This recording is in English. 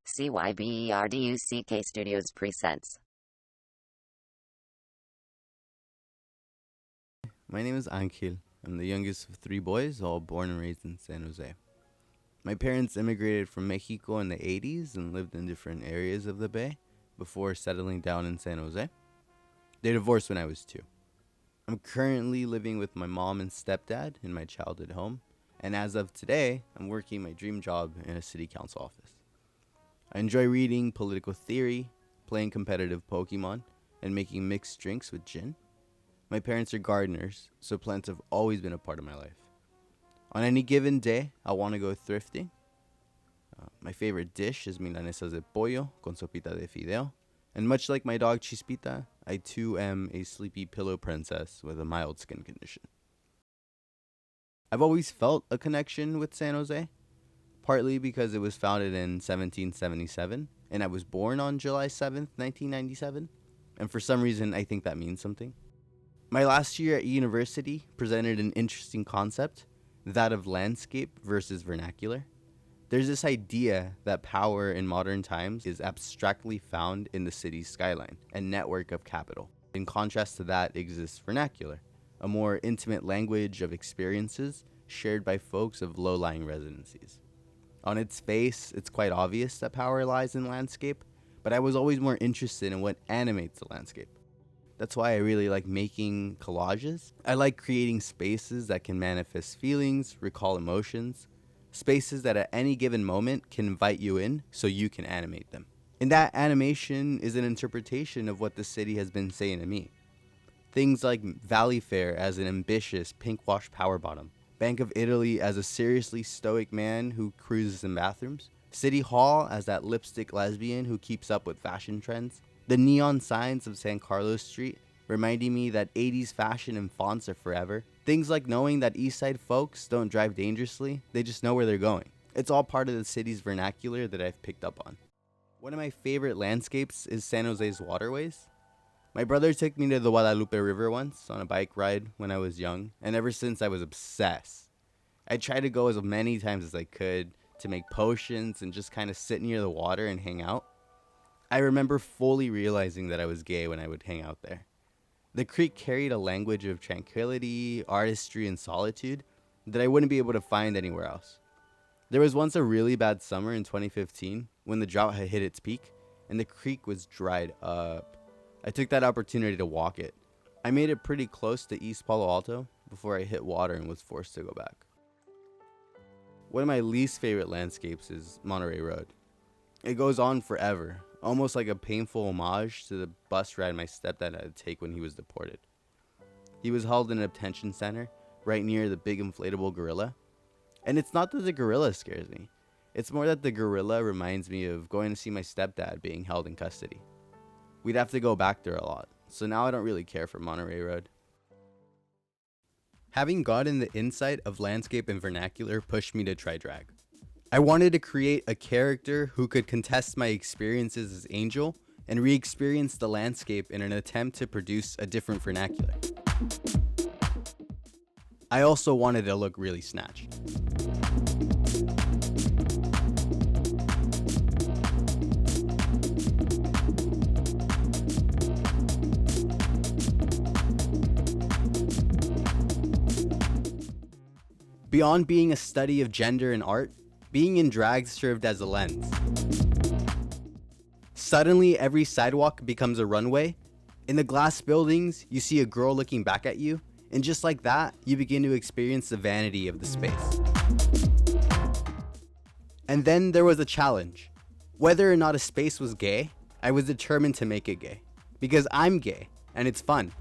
CYBERDUCK Studios presents. My name is Angel. I'm the youngest of three boys, all born and raised in San Jose. My parents immigrated from Mexico in the 80s and lived in different areas of the Bay before settling down in San Jose. They divorced when I was 2. I'm currently living with my mom and stepdad in my childhood home, and as of today, I'm working my dream job in a city council office. I enjoy reading political theory, playing competitive Pokemon, and making mixed drinks with gin. My parents are gardeners, so plants have always been a part of my life. On any given day, I want to go thrifting. My favorite dish is milanesas de pollo con sopita de fideo. And much like my dog Chispita, I too am a sleepy pillow princess with a mild skin condition. I've always felt a connection with San Jose, partly because it was founded in 1777, and I was born on July 7th, 1997, and for some reason I think that means something. My last year at university presented an interesting concept, that of landscape versus vernacular. There's this idea that power in modern times is abstractly found in the city's skyline and network of capital. In contrast to that exists vernacular, a more intimate language of experiences shared by folks of low-lying residencies. On its face, it's quite obvious that power lies in landscape, but I was always more interested in what animates the landscape. That's why I really like making collages. I like creating spaces that can manifest feelings, recall emotions, spaces that at any given moment can invite you in so you can animate them. And that animation is an interpretation of what the city has been saying to me. Things like Valley Fair as an ambitious pink-washed power bottom, Bank of Italy as a seriously stoic man who cruises in bathrooms, City Hall as that lipstick lesbian who keeps up with fashion trends, the neon signs of San Carlos Street reminding me that 80s fashion and fonts are forever. Things like knowing that East Side folks don't drive dangerously, they just know where they're going. It's all part of the city's vernacular that I've picked up on. One of my favorite landscapes is San Jose's waterways. My brother took me to the Guadalupe River once on a bike ride when I was young, and ever since I was obsessed. I tried to go as many times as I could to make potions and just kind of sit near the water and hang out. I remember fully realizing that I was gay when I would hang out there. The creek carried a language of tranquility, artistry, and solitude that I wouldn't be able to find anywhere else. There was once a really bad summer in 2015 when the drought had hit its peak and the creek was dried up. I took that opportunity to walk it. I made it pretty close to East Palo Alto before I hit water and was forced to go back. One of my least favorite landscapes is Monterey Road. It goes on forever, almost like a painful homage to the bus ride my stepdad had to take when he was deported. He was held in a detention center right near the big inflatable gorilla. And it's not that the gorilla scares me. It's more that the gorilla reminds me of going to see my stepdad being held in custody. We'd have to go back there a lot, so now I don't really care for Monterey Road. Having gotten the insight of landscape and vernacular pushed me to try drag. I wanted to create a character who could contest my experiences as Angel and re-experience the landscape in an attempt to produce a different vernacular. I also wanted to look really snatched. Beyond being a study of gender and art, being in drag served as a lens. Suddenly, every sidewalk becomes a runway. In the glass buildings, you see a girl looking back at you, and just like that, you begin to experience the vanity of the space. And then there was a challenge. Whether or not a space was gay, I was determined to make it gay. Because I'm gay, and it's fun.